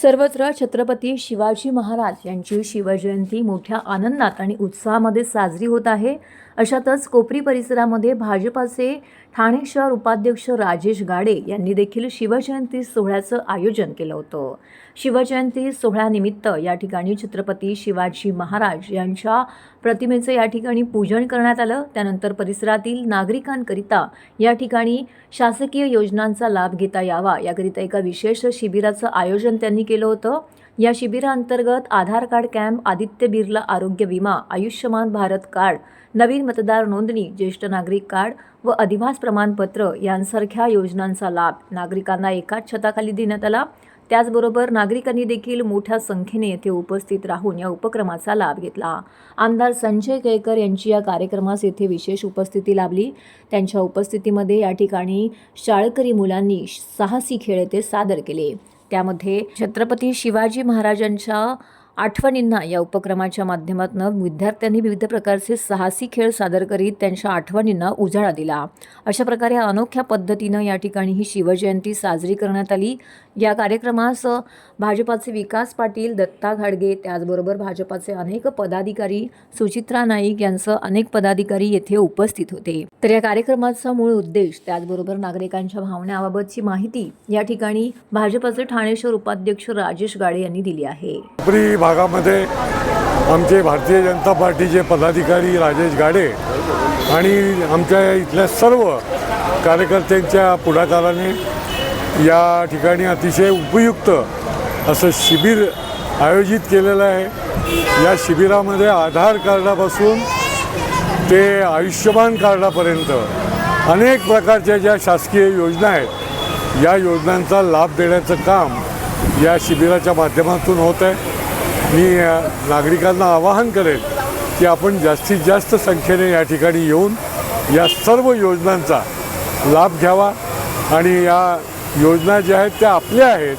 सर्वत्र छत्रपती शिवाजी महाराज यांची शिवजयंती मोठ्या आनंदात आणि उत्साहामध्ये साजरी होत आहे. अशातच कोपरी परिसरामध्ये भाजपाचे ठाणे शहर उपाध्यक्ष राजेश गाडे यांनी देखील शिवजयंती सोहळ्याचं आयोजन केलं होतं. शिवजयंती सोहळ्यानिमित्त या ठिकाणी छत्रपती शिवाजी महाराज यांच्या प्रतिमेचे या ठिकाणी पूजन करण्यात आलं. त्यानंतर परिसरातील नागरिकांकरिता या ठिकाणी शासकीय योजनांचा लाभ घेता यावा याकरिता एका विशेष शिबिराचं आयोजन त्यांनी केलं होतं. या शिबिराअंतर्गत आधार कार्ड कॅम्प, आदित्य बिर्ला आरोग्य विमा, आयुष्यमान भारत कार्ड, नवीन मतदार नोंदणी, ज्येष्ठ नागरिक कार्ड व अधिवास प्रमाणपत्र यांसारख्या योजनांचा लाभ नागरिकांना एकाच छताखाली देण्यात आला. त्याचबरोबर नागरिकांनी देखील मोठ्या संख्येने येथे उपस्थित राहून या उपक्रमाचा लाभ घेतला. आमदार संजय केळकर यांची या कार्यक्रमास येथे विशेष उपस्थिती लाभली. त्यांच्या उपस्थितीमध्ये या ठिकाणी शाळकरी मुलांनी साहसी खेळ येथे सादर केले. त्यामध्ये छत्रपती शिवाजी महाराजांच्या आठवणींना या उपक्रमाच्या माध्यमातून विद्यार्थ्यांनी विविध प्रकारचे साहसी खेळ सादर करीत त्यांच्या आठवणींना उजाळा दिला. अशा प्रकारे अनोख्या पद्धतीनं या ठिकाणी ही शिवजयंती साजरी करण्यात आली. या कार्यक्रमास भाजपाचे विकास पाटील, दत्ता घाडगे, त्याचबरोबर भाजपाचे अनेक पदाधिकारी, सुचित्रा नाईक यांसह अनेक पदाधिकारी येथे उपस्थित होते. तर या कार्यक्रमाचा मूळ उद्देश त्याचबरोबर नागरिकांच्या भावनांबाबतची माहिती या ठिकाणी भाजपाचे ठाणे शहर उपाध्यक्ष राजेश गाडे यांनी दिली आहे. कोपरी भागामध्ये आमचे भारतीय जनता पार्टीचे पदाधिकारी राजेश गाडे आणि आमच्या इथल्या सर्व कार्यकर्त्यांच्या पुढाकाराने या ठिकाणी अतिशय उपयुक्त असं शिबिर आयोजित केलेलं आहे. या शिबिरामध्ये आधार कार्डापासून ते आयुष्यमान कार्डापर्यंत अनेक प्रकारच्या ज्या शासकीय योजना आहेत या योजनांचा लाभ देण्याचं काम या शिबिराच्या माध्यमातून होत आहे. मी नागरिकांना आवाहन करेन की आपण जास्तीत जास्त संख्येने या ठिकाणी येऊन या सर्व योजनांचा लाभ घ्यावा आणि या योजना ज्या आहेत त्या आपल्या आहेत,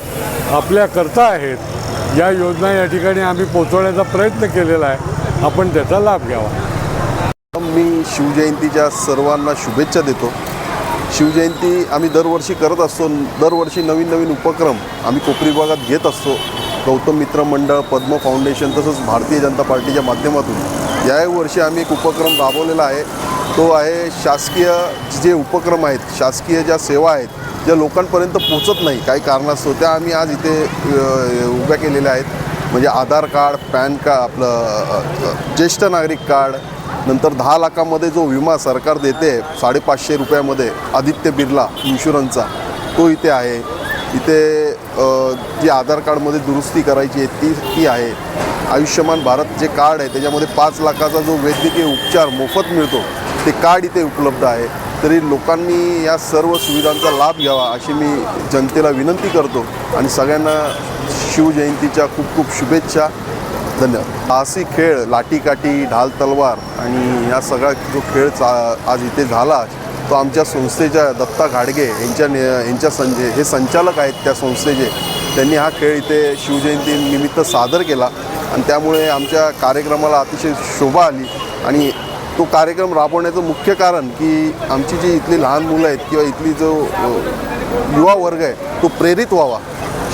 आपल्याकरता आहेत. या योजना या ठिकाणी आम्ही पोचवण्याचा प्रयत्न केलेला आहे. आपण त्याचा लाभ घ्यावा. मी शिवजयंतीच्या सर्वांना शुभेच्छा देतो. शिवजयंती आम्ही दरवर्षी करत असतो. दरवर्षी नवीन नवीन उपक्रम आम्ही कोपरी भागात घेत असतो. गौतम मित्र मंडळ, पद्म फाउंडेशन तसंच भारतीय जनता पार्टीच्या माध्यमातून यावर्षी आम्ही एक उपक्रम राबवलेला आहे. तो आहे शासकीय जे उपक्रम आहेत, शासकीय ज्या सेवा आहेत ज्या लोकांपर्यंत पोचत नाही काही कारणास्तव, त्या आम्ही आज इथे उभ्या केलेल्या आहेत. म्हणजे आधार कार्ड, पॅन कार्ड, आपलं ज्येष्ठ नागरिक कार्ड, नंतर 10 लाखामध्ये जो विमा सरकार देते 550 रुपयामध्ये आदित्य बिर्ला इन्शुरन्सचा, तो इथे आहे. इथे जी आधार कार्डमध्ये दुरुस्ती करायची आहे ती आहे. आयुष्यमान भारत जे कार्ड आहे त्याच्यामध्ये 5 लाखाचा जो वैद्यकीय उपचार मोफत मिळतो ते कार्ड इथे उपलब्ध आहे. तरी लोकांनी या सर्व सुविधांचा लाभ घ्यावा अशी मी जनतेला विनंती करतो आणि सगळ्यांना शिवजयंतीच्या खूप खूप शुभेच्छा. धन्यवाद. साहसी खेळ, लाठीकाठी, ढाल तलवार आणि या सगळा जो खेळ आज इथे झाला तो आमच्या संस्थेच्या दत्ता घाडगे हे संचालक आहेत त्या संस्थेचे. त्यांनी हा खेळ इथे शिवजयंती निमित्त सादर केला आणि त्यामुळे आमच्या कार्यक्रमाला अतिशय शोभा आली. आणि तो कार्यक्रम राबवण्याचं मुख्य कारण की आमची जी इथली लहान मुलं आहेत किंवा इथली जो युवा वर्ग आहे तो प्रेरित व्हावा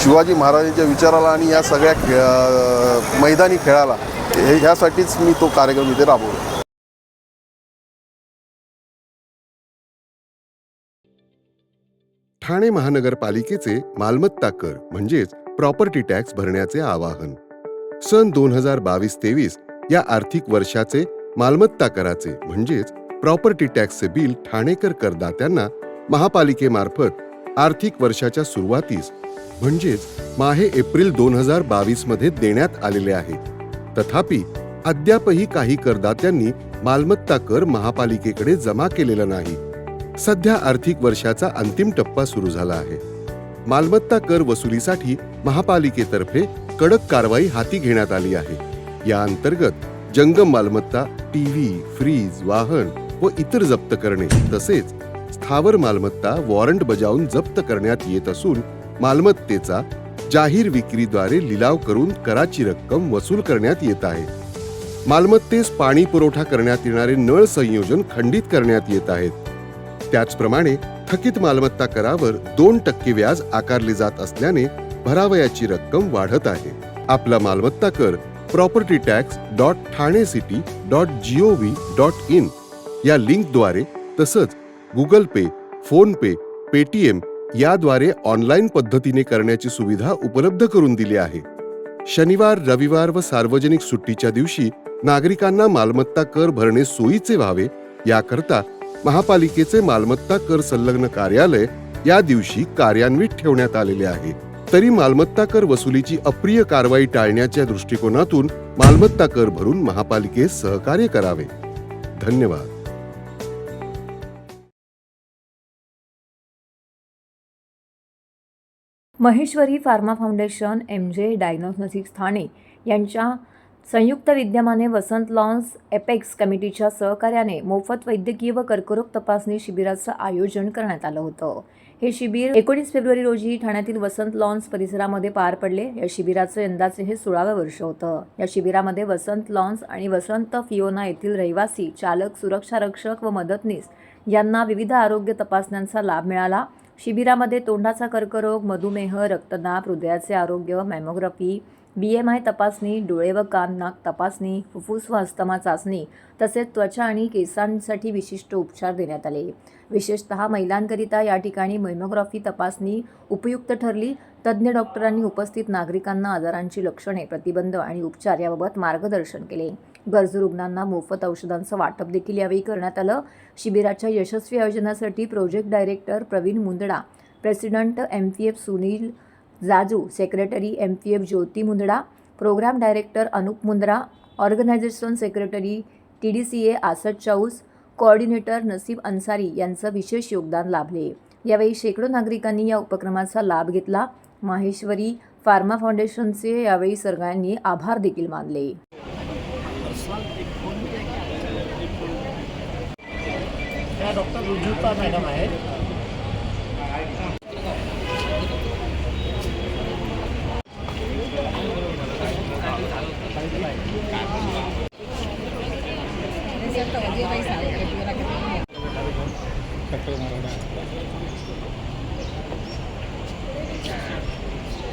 शिवाजी महाराजांच्या विचाराला आणि या सगळ्या मैदानी खेळाला. ह्यासाठीच मी तो कार्यक्रम इथे राबवला. ठाणे महानगरपालिकेचे मालमत्ता कर म्हणजेच प्रॉपर्टी टॅक्स भरण्याचे आवाहन. सन 2022-23 या आर्थिक वर्षाचे मालमत्ता कराचे म्हणजेच प्रॉपर्टी टॅक्सचे बिल ठाणेकर करदात्यांना महापालिकेमार्फत आर्थिक वर्षाच्या सुरुवातीस म्हणजेच माहे एप्रिल 2022 मध्ये देण्यात आलेले आहे. तथापि अद्यापही काही करदात्यांनी मालमत्ता कर महापालिकेकडे जमा केलेला नाही. सध्या आर्थिक वर्षाचा अंतिम टप्पा सुरू झाला आहे. मालमत्ता कर वसुलीसाठी महापालिकेतर्फे कडक कारवाई हाती घेण्यात आली आहे. या अंतर्गत जंगम मालमत्ता, टीव्ही, फ्रीज, वाहन व इतर जप्त करणे तसेच स्थावर मालमत्ता वॉरंट बजावून जप्त करण्यात येत असून मालमत्तेचा जाहीर विक्रीद्वारे लिलाव करून कराची रक्कम वसूल करण्यात येत आहे. मालमत्तेस पाणी पुरवठा करण्यात येणारे नळ संयोजन खंडित करण्यात येत आहेत. त्याचप्रमाणे थकीत मालमत्ता करावर 2% व्याज आकारले जात असल्याने भरावयाची रक्कम वाढत आहे. आपला मालमत्ता कर propertytax.thanecity.gov.in या लिंकद्वारे तसंच गुगल पे, फोन पे, पेटीएम याद्वारे ऑनलाईन पद्धतीने करण्याची सुविधा उपलब्ध करून दिली आहे. शनिवार, रविवार व सार्वजनिक सुट्टीच्या दिवशी नागरिकांना मालमत्ता कर भरणे सोयीचे व्हावे याकरता महापालिकेचे मालमत्ता कर संलग्न कार्यालय या दिवशी कार्यान्वित ठेवण्यात आलेले आहे. तरी मालमत्ता कर वसुलीची अप्रिय कारवाई टाळण्याच्या दृष्टिकोनातून मालमत्ता कर भरून महापालिकेस सहकार्य करावे. धन्यवाद. Maheshwari pharma foundation, MJ diagnostics Thane यांच्या संयुक्त विद्यमाने वसंत लॉन्स एपेक्स कमिटीच्या सहकार्याने मोफत वैद्यकीय व कर्करोग तपासणी शिबिराचं आयोजन करण्यात आलं होतं. हे शिबिर 19 फेब्रुवारी रोजी ठाण्यातील वसंत लॉन्स परिसरामध्ये पार पडले. या शिबिराचं यंदाचे हे 16वे वर्ष होतं. या शिबिरामध्ये वसंत लॉन्स आणि वसंत फियोना येथील रहिवासी, चालक, सुरक्षा रक्षक व मदतनीस यांना विविध आरोग्य तपासण्यांचा लाभ मिळाला. शिबिरामध्ये तोंडाचा कर्करोग, मधुमेह, रक्तदाब, हृदयाचे आरोग्य, मॅमोग्राफी, BMI तपासणी, डोळे व कान नाक तपासणी, फुफ्फुस व अस्थमा चाचणी तसेच त्वचा आणि केसांसाठी विशिष्ट उपचार देण्यात आले. विशेषतः महिलांकरिता या ठिकाणी मॅमोग्राफी तपासणी उपयुक्त ठरली. तज्ज्ञ डॉक्टरांनी उपस्थित नागरिकांना आजारांची लक्षणे, प्रतिबंध आणि उपचार याबाबत मार्गदर्शन केले. गरजू रुग्णांना मोफत औषधांचं वाटप देखील यावेळी करण्यात आलं. शिबिराच्या यशस्वी आयोजनासाठी project director Praveen Mundada, president MPF Sunil Jaju, secretary MPF Jyoti Mundada, programme director Anup Mundra, organisation secretary TDCA Asad Chaus, coordinator Naseeb Ansari यांचं विशेष योगदान लाभले. यावेळी शेकडो नागरिकांनी या उपक्रमाचा लाभ घेतला. माहेश्वरी फार्मा फाउंडेशनचे यावेळी सगळ्यांनी आभार देखील मानले. डॉक्टर रुजुता मॅडम आहेत.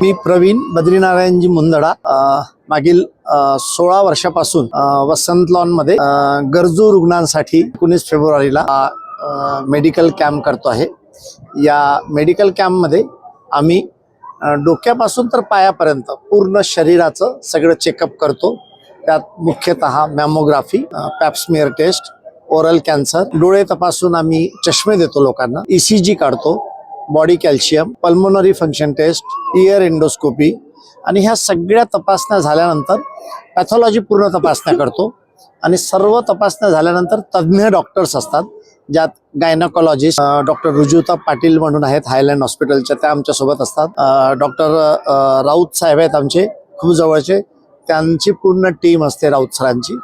मी प्रवीण बद्रीनारायणजी मुंदडा, मागील 16 वर्षापासून वसंत लॉनमध्ये गरजू रुग्णांसाठी 19 फेब्रुवारीला मेडिकल कॅम्प करतो आहे. या मेडिकल कॅम्पमध्ये आम्ही डोक्यापासून तर पायापर्यंत पूर्ण शरीराचं सगळं चेकअप करतो. त्यात मुख्यतः mammography, pap smear test, oral cancer, डोळे तपासून आम्ही चष्मे देतो लोकांना, ECG काढतो, body calcium, pulmonary function test, ear endoscopy आणि ह्या सगळ्या तपासण्या झाल्यानंतर पॅथॉलॉजी पूर्ण तपासण्या करतो. आणि सर्व तपासण्या झाल्यानंतर तज्ज्ञ डॉक्टर्स असतात, ज्यात गायनोकॉलॉजिस्ट डॉक्टर रुजुता पाटील म्हणून आहेत हायलँड हॉस्पिटलच्या, त्या आमच्यासोबत असतात. डॉक्टर राऊत साहेब आहेत आमचे खूप जवळचे, त्यांची पूर्ण टीम असते राऊत सरांची.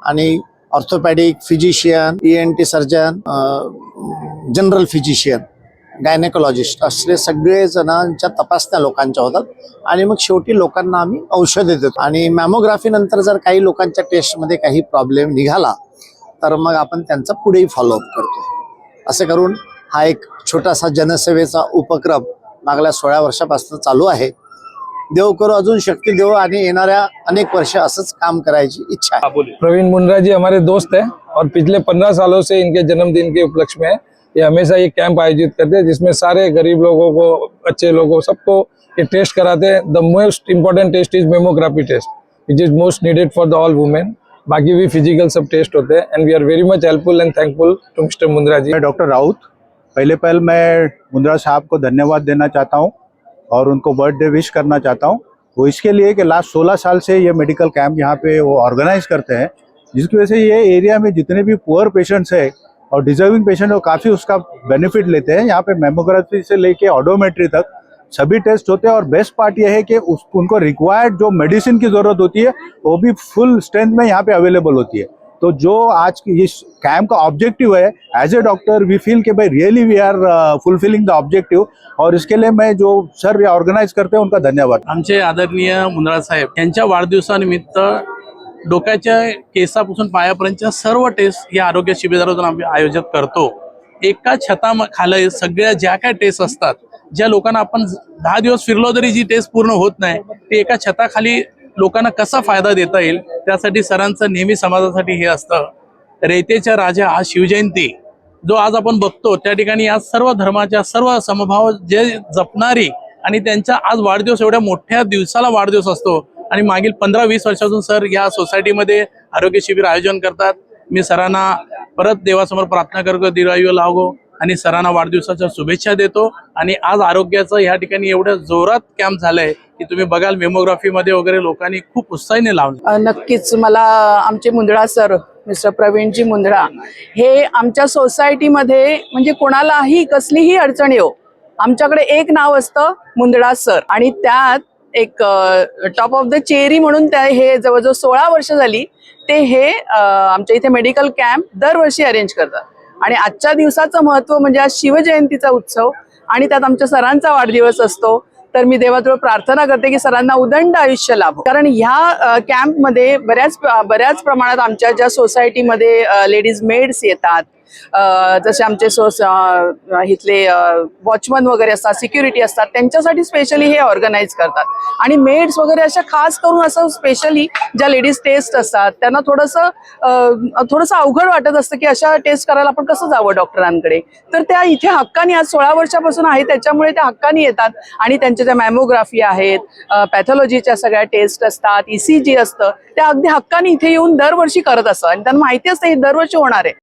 आणि orthopaedic, physician, ENT surgeon, general physician, gynaecologist असले सगळे जणांच्या तपासण्या लोकांच्या होतात. आणि मग शेवटी लोकांना आम्ही औषधे देतो. आणि मॅमोग्राफी नंतर जर काही लोकांच्या टेस्टमध्ये काही प्रॉब्लेम निघाला तर मग आपण त्यांचा पुढेही फॉलोअप करतो. असे करून हा एक छोटासा जनसेवेचा उपक्रम मागल्या 16 वर्षापासून चालू आहे. देव करो अजून शक्ती देव आणि येणाऱ्या अनेक वर्ष असंच काम करायची इच्छा आहे. प्रवीण मुंद्रा जी हमारे दोस्त हैं और पिछले 15 सालों से इनके जन्मदिन के उपलक्ष्य में ये हमेशा ये कैंप आयोजित करते हैं, जिसमें सारे गरीब लोगों को, अच्छे लोगों, सबको ये टेस्ट कराते हैं. The most important test is mammography test, which is most needed for the all women. बाकी भी फिजिकल सब टेस्ट होते हैं. And we are very much helpful and thankful to mister Mundra ji. मैं डॉक्टर राउत, पहले मैं मुंद्रा साहब को धन्यवाद देना चाहता हूं और उनको बर्थडे विश करना चाहता हूं. वो इसके लिए कि लास्ट 16 साल से ये मेडिकल कैंप यहाँ पे वो ऑर्गेनाइज करते हैं, जिसकी वजह से ये एरिया में जितने भी पुअर पेशेंट्स है और डिजर्विंग पेशेंट वो काफ़ी उसका बेनिफिट लेते हैं. यहाँ पे मेमोग्राफी से लेके ऑडोमेट्री तक सभी टेस्ट होते हैं. और बेस्ट पार्ट ये है कि उनको रिक्वायर्ड जो मेडिसिन की ज़रूरत होती है वो भी फुल स्ट्रेंथ में यहाँ पे अवेलेबल होती है. तो जो आज की इस कैंप का ऑब्जेक्टिव है, as a doctor we feel कि भाई really we are fulfilling the objective. और इसके लिए मैं जो सर ये ऑर्गेनाइज करते हैं उनका धन्यवाद. आमचे आदरणीय मुंद्रा साहेब यांच्या वाढदिवसानिमित्त डोक्याच्या केसापासून पायापर्यंतच्या सर्व टेस्ट या आरोग्य शिबिरातून आम्ही आयोजित करतो. एका छताखाली सगळ्या ज्या काय टेस्ट असतात, ज्या लोकांना आपण 10 दिवस फिरलो तरी जी टेस्ट पूर्ण होत नाही, ते एका छताखाली लोकांना कसा फायदा देता येईल त्यासाठी सरांचं नेहमी समाजासाठी हे असतं. रयतेच्या राजा आज शिवजयंती जो आज आपण बघतो त्या ठिकाणी आज सर्व धर्माच्या सर्व समभाव जे जपणारी आणि त्यांचा आज वाढदिवस, एवढ्या मोठ्या दिवसाला वाढदिवस असतो आणि मागील 15-20 वर्षापासून सर या सोसायटीमध्ये आरोग्य शिबिर आयोजन करतात. मी सरांना परत देवासमोर प्रार्थना करतो दीर्घायू लावो आणि सरांना वाढदिवसाच्या शुभेच्छा देतो. आणि आज आरोग्याचं या ठिकाणी एवढं जोरात कॅम्प झालंय की तुम्ही बघाल मेमोग्राफीमध्ये वगैरे लोकांनी खूप उत्साहाने लावलं. नक्कीच मला आमचे मुंदडा सर मिस्टर प्रवीणजी मुंदडा हे आमच्या सोसायटीमध्ये म्हणजे कोणालाही कसलीही अडचण येऊ आमच्याकडे एक नाव असतं मुंदडा सर. आणि त्यात एक टॉप ऑफ द चेरी म्हणून त्या हे जवळजवळ 16 वर्ष झाली ते हे आमच्या इथे मेडिकल कॅम्प दरवर्षी अरेंज करतात. आणि आजच्या दिवसाचं महत्त्व म्हणजे आज शिवजयंतीचा उत्सव आणि त्यात आमच्या सरांचा वाढदिवस असतो. तर मी देवाजवळ प्रार्थना करते की सरांना उदंड आयुष्य लाभो. कारण ह्या कॅम्पमध्ये बऱ्याच प्रमाणात आमच्या ज्या सोसायटीमध्ये लेडीज मेड्स येतात, जसे आमचे इथले वॉचमन वगैरे असतात, सिक्युरिटी असतात, त्यांच्यासाठी स्पेशली हे ऑर्गनाईज करतात. आणि मेड्स वगैरे अशा खास करून असं स्पेशली ज्या लेडीज टेस्ट असतात त्यांना थोडंसं अवघड वाटत असतं की अशा टेस्ट करायला आपण कसं जावं डॉक्टरांकडे. तर त्या इथे हक्कानी आज 16 वर्षापासून आहे, त्याच्यामुळे त्या हक्कानी येतात. आणि त्यांच्या ज्या मॅमोग्राफी आहेत, पॅथॉलॉजीच्या सगळ्या टेस्ट असतात, ECG असतं, त्या अगदी हक्कानी इथे येऊन दरवर्षी करत असतात. आणि त्यांना माहिती असतं हे दरवर्षी होणार आहे.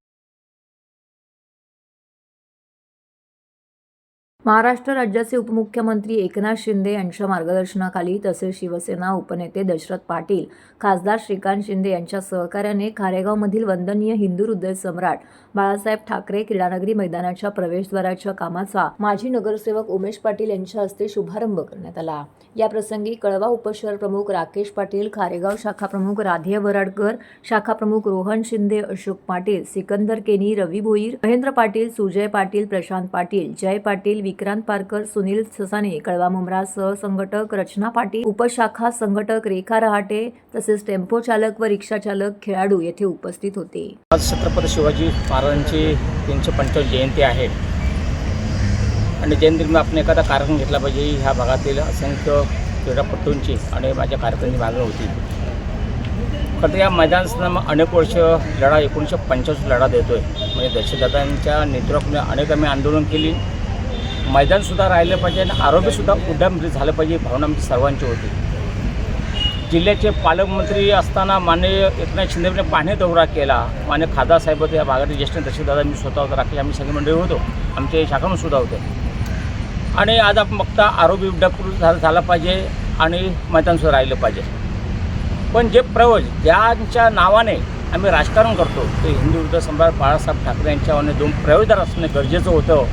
महाराष्ट्र राज्याचे उपमुख्यमंत्री एकनाथ शिंदे यांच्या मार्गदर्शनाखाली तसेच शिवसेना उपनेते दशरथ पाटील, खासदार श्रीकांत शिंदे यांच्या सहकार्याने खारेगावमधील वंदनीय हिंदू हृदय सम्राट बाळासाहेब ठाकरे क्रीडानगरी मैदानाच्या प्रवेशद्वाराच्या कामाचा माजी नगरसेवक उमेश पाटील यांच्या हस्ते शुभारंभ करण्यात आला. याप्रसंगी कळवा उपशहर प्रमुख राकेश पाटील, खारेगाव शाखा प्रमुख राधेय वराडकर, शाखा प्रमुख रोहन शिंदे, अशोक पाटील, सिकंदर केनी, रवी भोईर, महेंद्र पाटील, सुजय पाटील, प्रशांत पाटील, जय पाटील, विक्रांत पारकर, सुनील ससाने, कळवा मुंब्रा सहसंघटक रचना पाटील, उपशाखा संघटक रेखा रहाटे तसेच टेम्पो चालक व रिक्षा चालक, खेळाडू येथे उपस्थित होते. आज छत्रपती शिवाजी महाराजांची 325 जयंती आहे आणि जयंतीमध्ये आपण एखादा कार्यक्रम घेतला पाहिजे. ह्या भागातील असंख्य क्रीडापटूंची आणि माझ्या कार्यक्रमाची मागणी होती. खरं तर या मैदानात अनेक वर्ष लढा 1985 लढा देतो आहे. म्हणजे दशरथदादांच्या नेतृत्वाने अनेक आम्ही आंदोलन केली. मैदानसुद्धा राहिलं पाहिजे आणि आरोग्यसुद्धा उड्डाणपूर्ती झालं पाहिजे भावना आमची सर्वांची होती. जिल्ह्याचे पालकमंत्री असताना माननीय एकनाथ शिंदेने पाहणी दौरा केला. मान्य खासदार साहेब होते, या भागातील ज्येष्ठ दशरथदादा, मी स्वतः होतो, राकेश, आम्ही सगळी मंडळी होतो, आमचे शाखांसुद्धा होते. आणि आज आपण बघता आरोग्य उड्डाणपूर्ती झाला पाहिजे आणि मैदानसुद्धा राहिलं पाहिजे. पण जे प्रयोज ज्यांच्या नावाने आम्ही राजकारण करतो ते हिंदू हृदय सम्राट बाळासाहेब ठाकरे यांच्यावाने 2 प्रयोजदार असणे गरजेचं होतं.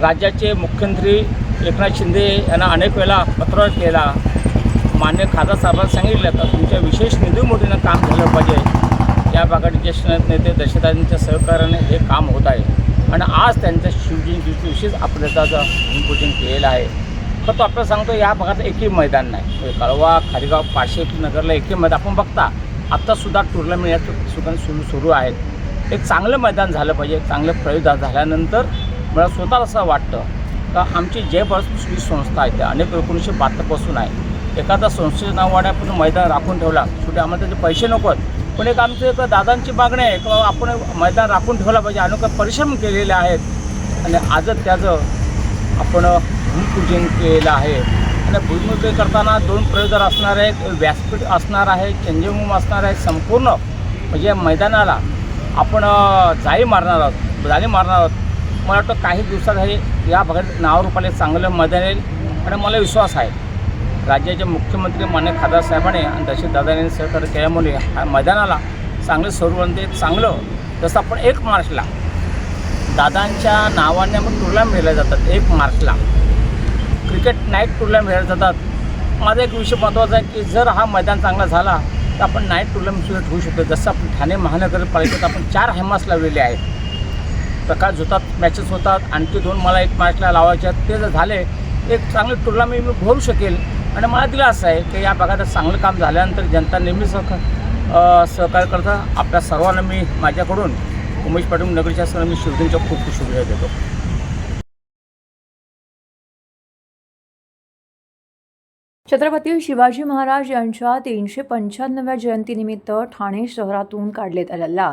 राज्याचे मुख्यमंत्री एकनाथ शिंदे यांना अनेक वेळा पत्र केला. मान्य खासदार साहेबांना सांगितलं तर तुमच्या विशेष निधीमुळे काम झालं पाहिजे. या भागातील ज्येष्ठ नेते दशरथांच्या सहकार्याने हे काम होत आहे आणि आज त्यांच्या शिवजयंतीची विशेष आपल्याचं भूमिपूजन केलेलं आहे. तर तो आपल्याला सांगतो या भागात एकही मैदान नाही. कळवा, खारेगाव, पाचशे नगरला एकही मैदान आपण बघता. आत्तासुद्धा टुर्नामेंट या सुद्धा सुरू आहेत. एक चांगलं मैदान झालं पाहिजे. चांगलं प्रयोग झाल्यानंतर मला स्वतःला असं वाटतं का आमची जय भारत संस्था आहे त्या अनेक 1972 आहे. एखादा संस्थेचं नाव वाढायला मैदान राखून ठेवला. शेवटी आम्हाला त्याचे पैसे नकोत, पण एक आमचं एक दादांची मागणी आहे की आपण मैदान राखून ठेवला पाहिजे. अनेक परिश्रम केलेले आहेत आणि आजच त्याचं आपण भूमिपूजन केलेलं आहे. आणि भूमिपूजन करताना 2 प्रयोजदार असणार आहेत, व्यासपीठ असणार आहे, चेंजिंग रूम असणार आहे. संपूर्ण म्हणजे मैदानाला आपण जाळी मारणार आहोत. मला वाटतं काही दिवसात हे या भागात नावारूपाला चांगलं मैदान येईल आणि मला विश्वास आहे राज्याचे मुख्यमंत्री मान्य खासदार साहेबांनी आणि दशरथदादांनी सहकार्य केल्यामुळे ह्या मैदानाला चांगलं स्वरूप चांगलं. जसं आपण 1 मार्चला दादांच्या नावाने मग टुर्नामेंट खेळल्या जातात. 1 मार्चला क्रिकेट नाईट टुर्नामेंट खेळल्या जातात. माझा एक विषय महत्त्वाचा आहे की जर हा मैदान चांगला झाला तर आपण नाईट टुर्नामेंटसुद्धा ठेवू शकतो. जसं आपण ठाणे महानगरपालिकेत आपण 4 हैमास लावलेले आहेत. प्रकाश होतात, मॅचेस होतात. आणखी 2 मला 1 मार्चला लावायचे आहेत. ते जर झाले एक चांगले टुर्नामेंट मी भरू शकेल. आणि मला दिलं असं आहे की या भागात चांगलं काम झाल्यानंतर जनता नेहमीच सहकार्य करतं. आपल्या सर्वांना मी माझ्याकडून उमेश पाटील नगरीच्या सर्व मी शिवजयंतीच्या खूप शुभेच्छा देतो. छत्रपती शिवाजी महाराज यांच्या 395व्या जयंतीनिमित्त ठाणे शहरातून काढण्यात आलेला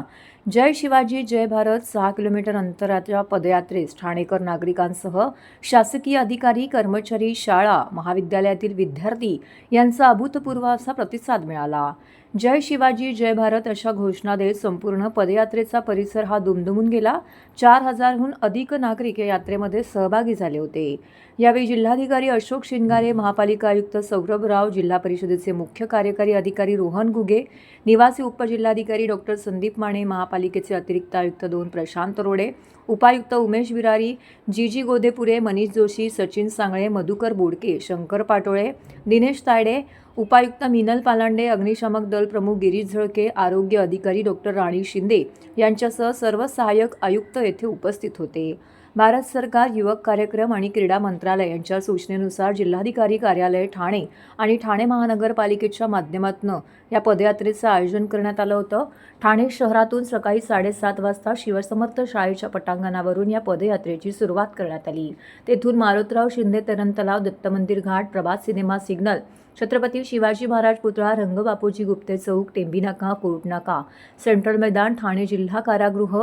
जय शिवाजी जय भारत 6 किलोमीटर अंतराच्या पदयात्रेस ठाणेकर नागरिकांसह शासकीय अधिकारी, कर्मचारी, शाळा, महाविद्यालयातील विद्यार्थी यांचा अभूतपूर्व असा प्रतिसाद मिळाला. जय शिवाजी जय भारत अशा घोषणा देत संपूर्ण पदयात्रेचा परिसर हा दुमदुमून गेला. 4000हून अधिक नागरिक या यात्रेमध्ये सहभागी झाले होते. यावेळी जिल्हाधिकारी अशोक शिंगारे, महापालिका आयुक्त सौरभ राव, जिल्हा परिषदेचे मुख्य कार्यकारी अधिकारी रोहन घुगे, निवासी उपजिल्हाधिकारी डॉक्टर संदीप माने, महापालिकेचे अतिरिक्त आयुक्त 2 प्रशांत रोडे, उपायुक्त उमेश विरारी, जी गोदेपुरे, मनीष जोशी, सचिन सांगळे, मधुकर बोडके, शंकर पाटोळे, दिनेश तायडे, उपायुक्त मिनल पालांडे, अग्निशामक दल प्रमुख गिरीश झळके, आरोग्य अधिकारी डॉक्टर राणी शिंदे यांच्यासह सर्व सहाय्यक आयुक्त येथे उपस्थित होते. भारत सरकार युवक कार्यक्रम आणि क्रीडा मंत्रालय यांच्या सूचनेनुसार जिल्हाधिकारी कार्यालय ठाणे आणि ठाणे महानगरपालिकेच्या माध्यमातून या पदयात्रेचं आयोजन करण्यात आलं होतं. ठाणे शहरातून सकाळी 7:30 वाजता शिवसमर्थ शाळेच्या पटांगणावरून या पदयात्रेची सुरुवात करण्यात आली. तेथून मारुतराव शिंदे तरण तलाव, दत्त मंदिर घाट, प्रभात सिनेमा सिग्नल, छत्रपती शिवाजी महाराज पुतळा, रंगबापूजी गुप्ते चौक, टेंबी नाका, कोर्ट नाका, सेंट्रल मैदान, ठाणे जिल्हा कारागृह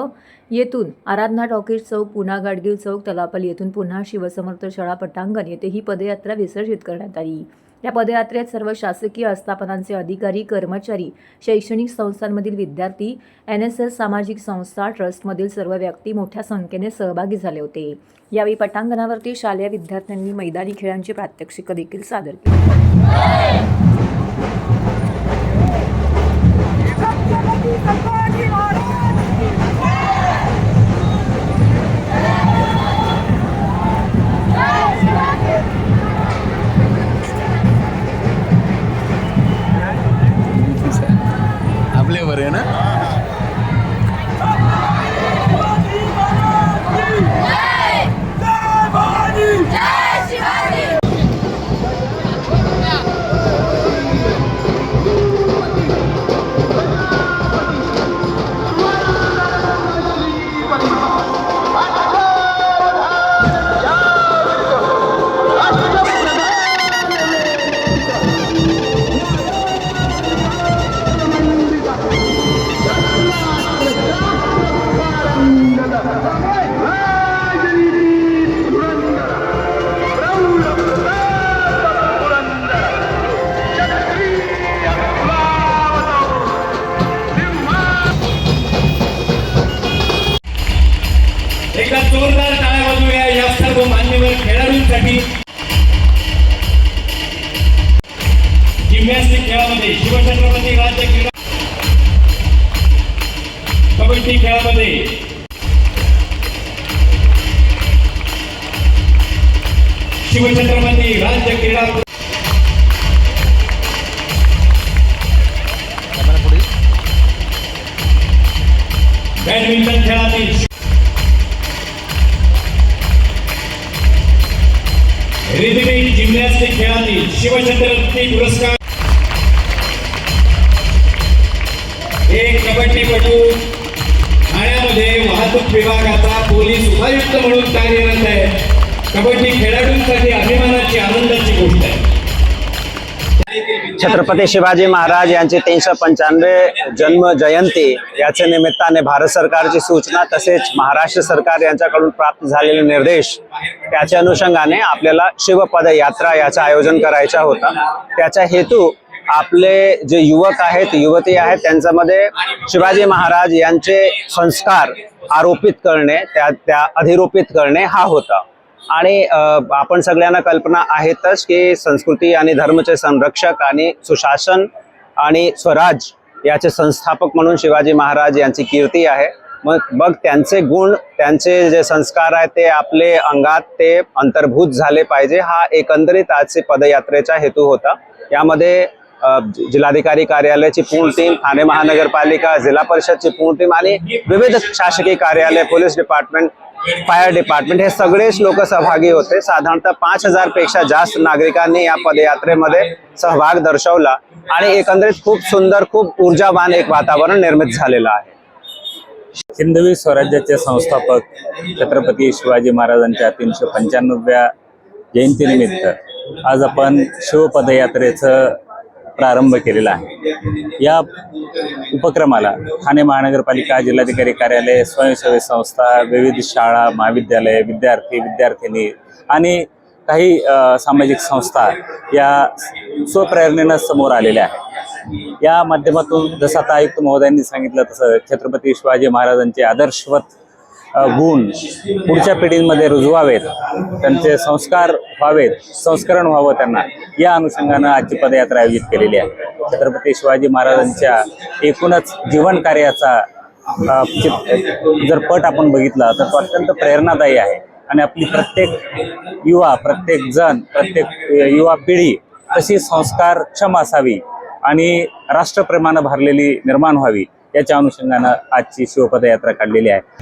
येथून आराधना टॉकीज चौक, पुन्हा गाडगीळ चौक, तलापल्ली येथून पुन्हा शिवसमर्थ शाळा पटांगण येथे ही पदयात्रा विसर्जित करण्यात आली. या पदयात्रेत सर्व शासकीय आस्थापनांचे अधिकारी, कर्मचारी, शैक्षणिक संस्थांमधील विद्यार्थी, NSS सामाजिक संस्था, ट्रस्टमधील सर्व व्यक्ती मोठ्या संख्येने सहभागी झाले होते. यावेळी पटांगणावरती शालेय विद्यार्थ्यांनी मैदानी खेळांची प्रात्यक्षिकं देखील सादर केली. आपले बरे ना. एकदा जोरदार टाळ्या वाजवूया या सर्व मान्यवर खेळाडूंसाठी. जिम्नॅस्टिक खेळामध्ये शिवछत्रपती राज्य क्रीडा, कबड्डी खेळामध्ये शिवछत्रपती राज्य क्रीडा, बॅडमिंटन खेळातील रिदमिक जिम्नॅस्टिक खेळातील शिवछत्रपती पुरस्कार, एक कबड्डीपटू ठाण्यामध्ये वाहतूक विभागाचा पोलीस उपायुक्त म्हणून कार्यरत आहे. कबड्डी खेळाडूंसाठी अभिमानाची, आनंदाची गोष्ट आहे. छत्रपती शिवाजी महाराज यांची 395 जन्म जयंती याच्या निमित्ताने भारत सरकारची सूचना तसेच महाराष्ट्र सरकार यांच्याकडून प्राप्त झालेले निर्देश त्याच्या अनुषंगाने आपल्याला शिवपदयात्रा याचं आयोजन करायचा होता. त्याचा हेतू आपले जे युवक आहेत, युवती आहेत, त्यांच्यामध्ये शिवाजी महाराज यांचे संस्कार आरोपित करणे, त्या अधिरोपित करणे हा होता. आणि आपण सगळ्यांना कल्पना आहेतच की संस्कृती आणि धर्माचे संरक्षक आणि सुशासन आणि स्वराज याचे संस्थापक म्हणून शिवाजी महाराज यांची कीर्ती आहे. मग त्यांचे गुण, त्यांचे जे संस्कार आहेत ते आपले अंगात ते अंतर्भूत झाले पाहिजे, हा एकंदरीत आजचे पदयात्रेचा हेतू होता. यामध्ये जिल्हाधिकारी कार्यालयाची पूर्ण टीम, ठाणे महानगरपालिका, जिल्हा परिषदची पूर्ण टीम आणि विविध शासकीय कार्यालय, पोलीस डिपार्टमेंट, फायर डिपार्टमेंट हे सगळेच लोक सहभागी होते. साधारणतः 5000 पेक्षा जास्त नागरिकांनी या पदयात्रेमध्ये सहभाग दर्शवला आणि एकंदरीत खूप सुंदर, खूप ऊर्जावान एक वातावरण निर्मित झालेलं आहे. हिंदवी स्वराज्याचे संस्थापक छत्रपती शिवाजी महाराजांच्या 395व्या जयंतीनिमित्त आज आपण शिवपदयात्रेचं प्रारंभ केलेला आहे। या उपक्रमाला ठाणे महानगरपालिका, जिल्हाधिकारी कार्यालय, स्वयंसेवी संस्था, विविध शाळा, महाविद्यालय, विद्यार्थी, विद्यार्थिनी आणि काही सामाजिक संस्था या स्वप्रेरणेनं समोर आलेल्या आहेत। या माध्यमातून जसं आता आयुक्त महोदयांनी सांगितलं तसं छत्रपती शिवाजी महाराजांचे आदर्शवत गुण पुढच्या पिढींमध्ये रुजवावेत, त्यांचे संस्कार व्हावेत, संस्करण व्हावं त्यांना, या अनुषंगानं आजची पदयात्रा आयोजित केलेली आहे। छत्रपती शिवाजी महाराजांच्या एकूणच जीवन कार्याचा जर पट आपण बघितला तर तो अत्यंत प्रेरणादायी आहे आणि आपली प्रत्येक युवा, प्रत्येक जण, प्रत्येक युवा पिढी तशी संस्कारक्षम असावी आणि राष्ट्रप्रेमानं भरलेली निर्माण व्हावी, याच्या अनुषंगानं आजची शिवपदयात्रा काढलेली आहे।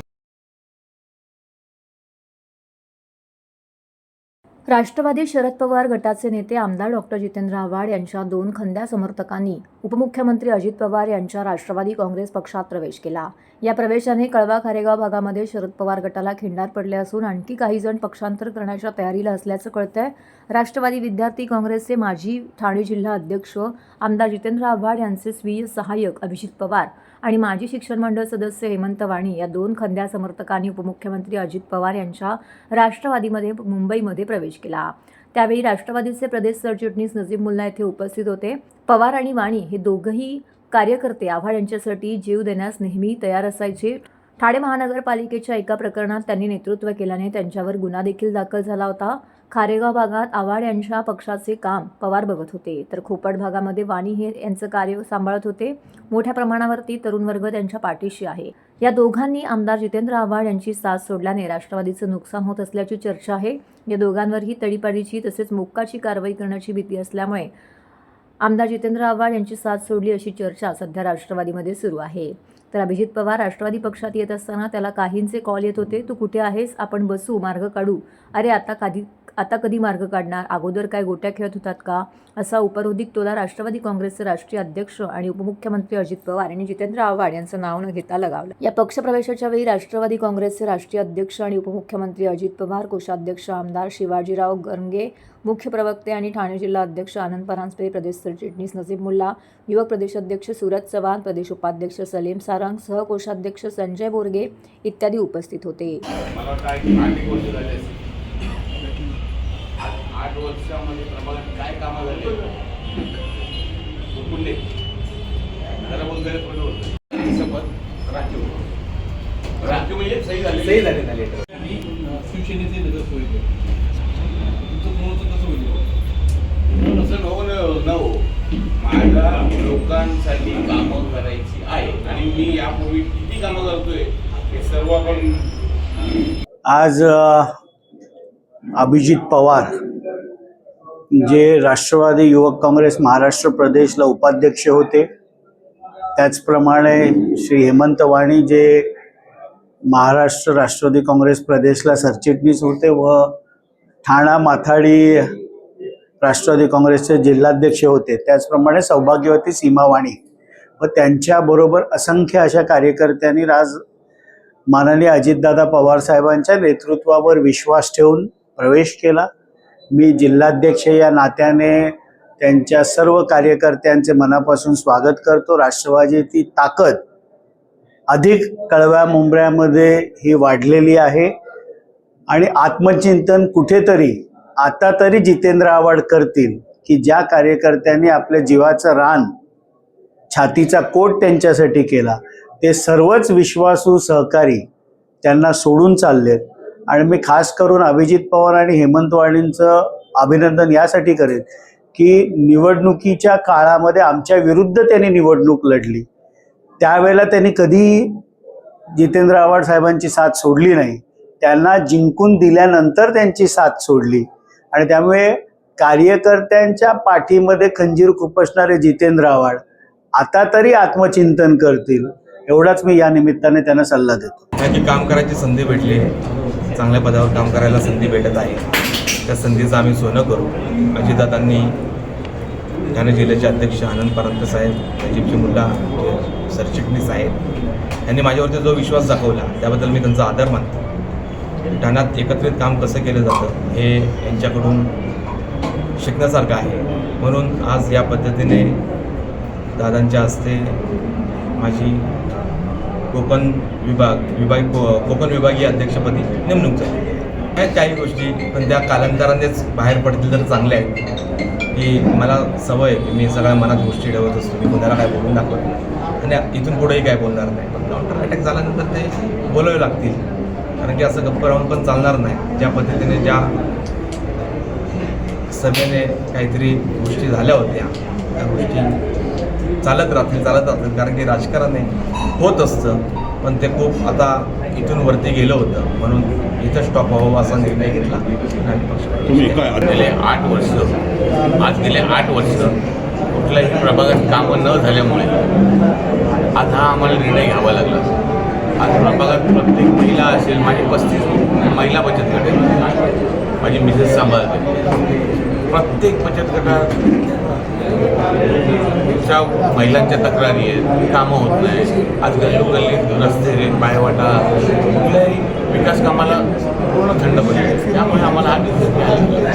राष्ट्रवादी शरद पवार गटाचे नेते आमदार डॉक्टर जितेंद्र आव्हाड यांच्या 2 खंद्या समर्थकांनी उपमुख्यमंत्री अजित पवार यांच्या राष्ट्रवादी काँग्रेस पक्षात प्रवेश केला। या प्रवेशाने कळवा खारेगाव भागामध्ये शरद पवार गटाला खिंडार पडले असून आणखी काही जण पक्षांतर करण्याच्या तयारीला असल्याचं कळतंय। राष्ट्रवादी विद्यार्थी काँग्रेसचे माजी ठाणे जिल्हा अध्यक्ष आमदार जितेंद्र आव्हाड यांचे स्वीय सहाय्यक अभिजित पवार आणि माजी शिक्षण मंडळ सदस्य हेमंत वाणी या 2 खंद्या समर्थकांनी उपमुख्यमंत्री अजित पवार यांच्या राष्ट्रवादीमध्ये मुंबईमध्ये प्रवेश केला। त्यावेळी राष्ट्रवादीचे प्रदेश सरचिटणीस नजीब मुल्ला येथे उपस्थित होते। पवार आणि वाणी हे दोघंही कार्यकर्ते आव्हाड यांच्यासाठी जीव देण्यास नेहमी तयार असायचे। ठाणे महानगरपालिकेच्या एका प्रकरणात त्यांनी नेतृत्व केल्याने त्यांच्यावर गुन्हा देखील दाखल झाला होता। खारेगाव भागात आव्हाड यांच्या पक्षाचे काम पवार बघत होते, तर खोपट भागामध्ये वाणी हे यांचं कार्य सांभाळत होते। मोठ्या प्रमाणावरती तरुण वर्ग त्यांच्या पाठीशी आहे। या दोघांनी आमदार जितेंद्र आव्हाड यांची साथ सोडल्याने राष्ट्रवादीचं नुकसान होत असल्याची चर्चा आहे। या दोघांवरही तडीपाडीची तसेच मोक्काची कारवाई करण्याची भीती असल्यामुळे आमदार जितेंद्र आव्हाड यांची साथ सोडली अशी चर्चा सध्या राष्ट्रवादीमध्ये सुरू आहे। तर अभिजित पवार राष्ट्रवादी पक्षात येत असताना त्याला काहींचे कॉल येत होते, तू कुठे आहेस, आपण बसू, मार्ग काढू, अरे आता कधी मार्ग काढणार, अगोदर काय गोट्या खेळत होतात का, असा उपरोधिक टोला राष्ट्रवादी काँग्रेसचे राष्ट्रीय अध्यक्ष आणि उपमुख्यमंत्री अजित पवार यांनी जितेंद्र आव्हाड यांचं नाव न घेता लगावलं। या पक्षप्रवेशाच्या वेळी राष्ट्रवादी काँग्रेसचे राष्ट्रीय अध्यक्ष आणि उपमुख्यमंत्री अजित पवार, कोषाध्यक्ष आमदार शिवाजीराव गरंगे, मुख्य प्रवक्ते आणि ठाणे जिल्हा अध्यक्ष आनंद परांजपे, प्रदेश सरचिटणीस नजीब मुल्ला, युवक प्रदेशाध्यक्ष सूरज चव्हाण, प्रदेश उपाध्यक्ष सलीम सारंग, सहकोषाध्यक्ष संजय बोरगे इत्यादी उपस्थित होते। 8 वर्षामध्ये प्रभागात काय कामं झाले बोलले जरा बोलतोय शपथ राखीव म्हणजे सही झाले शिवसेनेचे नेतृत्व होईल तुमचं कोणतं कसं होईल असं नको माझ्या लोकांसाठी कामं करायची आहे आणि मी यापूर्वी किती कामं करतोय हे सर्व आपण आज अभिजित पवार जे राष्ट्रवादी युवक काँग्रेस महाराष्ट्र प्रदेशला उपाध्यक्ष होते, त्याचप्रमाणे श्री हेमंत वाणी जे महाराष्ट्र राष्ट्रवादी काँग्रेस प्रदेशला सरचिटणीस होते व ठाणा माथाडी राष्ट्रवादी काँग्रेसचे जिल्हाध्यक्ष होते, त्याचप्रमाणे सौभाग्यवती सीमा वाणी व त्यांच्याबरोबर असंख्य अशा कार्यकर्त्यांनी आज माननीय अजितदादा पवार साहेबांच्या नेतृत्वावर विश्वास ठेवून प्रवेश केला। मी जिल्हाध्यक्ष या नात्याने त्यांच्या सर्व कार्यकर्त्यांचे मनापासून स्वागत करतो। राष्ट्रवादीची ताकद अधिक कळव्या मुंबऱ्यामध्ये ही वाढलेली आहे आणि आत्मचिंतन कुठेतरी आता तरी जितेंद्र आव्हाड करतील की ज्या कार्यकर्त्यांनी आपल्या जीवाचं रान, छातीचा कोट त्यांच्यासाठी केला, ते सर्वच विश्वासू सहकारी त्यांना सोडून चाललेत। आणि मी खास करून अभिजित पवार आणि हेमंत वाणींचं अभिनंदन यासाठी करेन की निवडणुकीच्या काळामध्ये आमच्या विरुद्ध त्यांनी निवडणूक लढली, त्यावेळेला त्यांनी कधी जितेंद्र आव्हाड साहेबांची साथ सोडली नाही, त्यांना जिंकून दिल्यानंतर त्यांची साथ सोडली आणि त्यामुळे कार्यकर्त्यांच्या पाठीमध्ये खंजीर खुपसणारे जितेंद्र आव्हाड आता तरी आत्मचिंतन करतील, एवढाच मी या निमित्ताने त्यांना सल्ला देतो। काम करायची संधी भेटली, चांगल्या पदावर काम करायला संधी भेटत आहे, त्या संधीचं आम्ही सोनं करू। अजितदादांनी ठाणे जिल्ह्याचे अध्यक्ष आनंद परांजपे साहेब, नजीब मुल्ला सरचिटणीस आहेत, यांनी माझ्यावरती जो विश्वास दाखवला त्याबद्दल मी त्यांचा आदर मानतो। ठाण्यात एकत्रित काम कसं केलं जातं हे यांच्याकडून शिकण्यासारखं आहे. म्हणून आज या पद्धतीने दादांच्या हस्ते माझी कोकण विभागीय अध्यक्षपदी नेमणूक झाली. ह्या काही गोष्टी पण त्या कालांतरानेच बाहेर पडतील तर चांगल्या आहेत, की मला सवय आहे की मी सगळ्या मनात गोष्टी ठेवत असतो. मी कोणाला काय बोलून दाखवत नाही आणि इथून पुढेही काय बोलणार नाही. पण काउंटर अटॅक झाल्यानंतर ते बोलावे लागतील, कारण की असं गप्प राहून पण चालणार नाही. ज्या पद्धतीने ज्या सभेने काहीतरी गोष्टी झाल्या होत्या त्या गोष्टी चालत राहतील, कारण की राजकारण होत असतं, पण ते खूप आता इथून वरती गेलं होतं. म्हणून इथं स्टॉप व्हावं असा निर्णय घेतला. गेले 8 वर्ष कुठल्याही प्रभागात कामं न झाल्यामुळे आज हा आम्हाला निर्णय घ्यावा लागला. आज प्रभागात प्रत्येक महिला असेल, माझी 35 महिला बचत गट आहेत, माझी मिसेस सांभाळते. प्रत्येक बचत गटात महिलांच्या तक्रारी आहेत, कामं होत नाही. आज गल्लीत रस्ते, पायवाटा, कुठल्याही विकास कामाला पूर्ण थंड पडले. त्यामुळे आम्हाला हा निर्णय घ्यायला लागला.